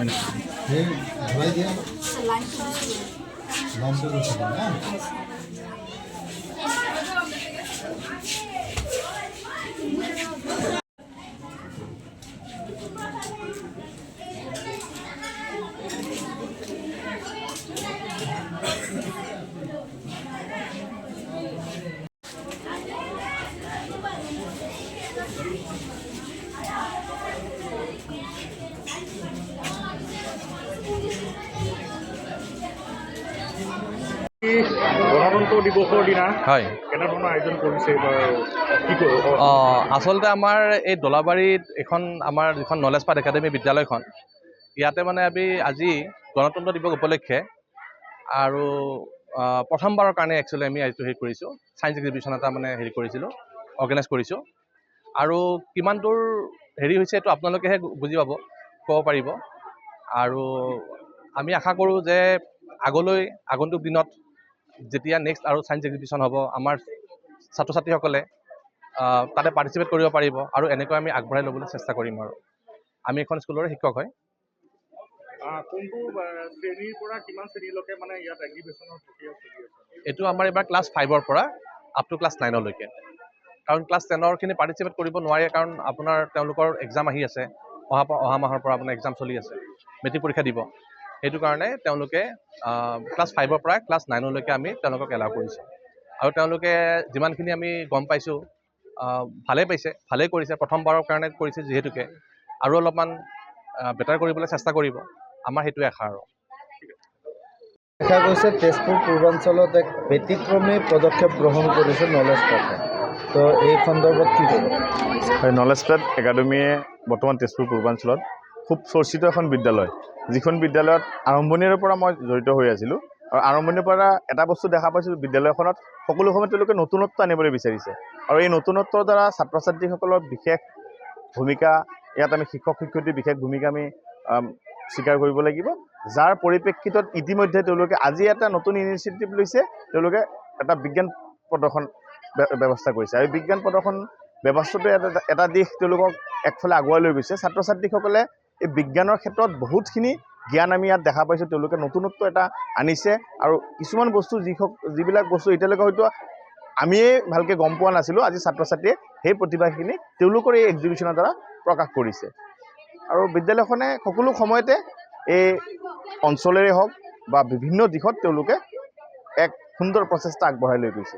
এই ঘূৰাই দিয়া লাইনটো গৈছে না গণতন্ত্ৰ দিৱসৰ দিনা হয় কেনেধৰণৰ আয়োজন কৰিছে কি আচলতে আমাৰ এই দোলাবাৰীত আমাৰ যিখন নলেজ পাঠ একাডেমী বিদ্যালয়খন ইয়াতে মানে আমি আজি গণতন্ত্ৰ দিৱস উপলক্ষে আৰু প্ৰথমবাৰৰ কাৰণে একচুৱেলি আমি এইটো হেৰি কৰিছোঁ ছায়েন্স এক্সিবিশ্যন এটা মানে হেৰি কৰিছিলোঁ অৰ্গেনাইজ কৰিছোঁ আৰু কিমান দূৰ হেৰি হৈছে এইটো আপোনালোকেহে বুজি পাব ক'ব পাৰিব আৰু আমি আশা কৰোঁ যে আগন্তুক দিনত যেতিয়া নেক্সট আৰু ছায়েন্স এক্সিবিশ্যন হ'ব আমাৰ ছাত্ৰ ছাত্ৰীসকলে তাতে পাৰ্টিচিপেট কৰিব পাৰিব আৰু এনেকৈ আমি আগবঢ়াই ল'বলৈ চেষ্টা কৰিম আৰু আমি এখন স্কুলৰে শিক্ষক হয় কোনটো শ্ৰেণীৰ পৰা কিমান শ্ৰেণীলৈকে মানে ইয়াত এক্সিবিশ্যনৰ প্ৰক্ৰিয়া চলি আছে এইটো আমাৰ এইবাৰ ক্লাছ 5ৰ পৰা আপ টু ক্লাছ 9লৈকে কাৰণ ক্লাছ 10ৰখিনি পাৰ্টিচিপেট কৰিব নোৱাৰে কাৰণ আপোনাৰ তেওঁলোকৰ এক্সাম আহি আছে অহা মাহৰ পৰা আপোনাৰ এক্সাম চলি আছে মেট্ৰিক পৰীক্ষা দিব সেইটো কাৰণে তেওঁলোকে ক্লাছ 5ৰ পৰা ক্লাছ 9লৈকে আমি তেওঁলোকক এলাউ কৰিছোঁ আৰু তেওঁলোকে যিমানখিনি আমি গম পাইছোঁ ভালেই পাইছে ভালেই কৰিছে প্ৰথমবাৰৰ কাৰণে কৰিছে যিহেতুকে আৰু অলপমান বেটাৰ কৰিবলৈ চেষ্টা কৰিব আমাৰ সেইটোৱে আশা আৰু দেখা গৈছে তেজপুৰ পূৰ্বাঞ্চলত এক ব্যতিক্ৰমী পদক্ষেপ গ্ৰহণ কৰিছে নলেজ পাঠে তো এই সন্দৰ্ভত কি ক'ব হয় নলেজ পাঠ একাডেমীয়ে বৰ্তমান তেজপুৰ পূৰ্বাঞ্চলত খুব চৰ্চিত এখন বিদ্যালয় যিখন বিদ্যালয়ত আৰম্ভণিৰে পৰা মই জড়িত হৈ আছিলোঁ আৰু আৰম্ভণিৰ পৰা এটা বস্তু দেখা পাইছোঁ বিদ্যালয়খনত সকলো সময়ত তেওঁলোকে নতুনত্ব আনিবলৈ বিচাৰিছে আৰু এই নতুনত্বৰ দ্বাৰা ছাত্ৰ ছাত্ৰীসকলৰ বিশেষ ভূমিকা ইয়াত আমি শিক্ষক শিক্ষয়িত্ৰীৰ বিশেষ ভূমিকা আমি স্বীকাৰ কৰিব লাগিব যাৰ পৰিপ্ৰেক্ষিতত ইতিমধ্যে তেওঁলোকে আজি এটা নতুন ইনিচিয়েটিভ লৈছে তেওঁলোকে এটা বিজ্ঞান প্ৰদৰ্শন ব্যৱস্থা কৰিছে আৰু বিজ্ঞান প্ৰদৰ্শন ব্যৱস্থাটো এটা দিশ তেওঁলোকক একফালে আগুৱাই লৈ গৈছে ছাত্ৰ ছাত্ৰীসকলে এই বিজ্ঞানৰ ক্ষেত্ৰত বহুতখিনি জ্ঞান আমি ইয়াত দেখা পাইছোঁ তেওঁলোকে নতুনত্ব এটা আনিছে আৰু কিছুমান বস্তু যিবিলাক বস্তু এতিয়ালৈকে হয়তো আমিয়ে ভালকৈ গম পোৱা নাছিলোঁ আজি ছাত্ৰ ছাত্ৰীয়ে সেই প্ৰতিভাখিনি তেওঁলোকৰ এই এক্সিবিশ্যনৰ দ্বাৰা প্ৰকাশ কৰিছে আৰু বিদ্যালয়খনে সকলো সময়তে এই অঞ্চলেৰে হওক বা বিভিন্ন দিশত তেওঁলোকে এক সুন্দৰ প্ৰচেষ্টা আগবঢ়াই লৈ গৈছে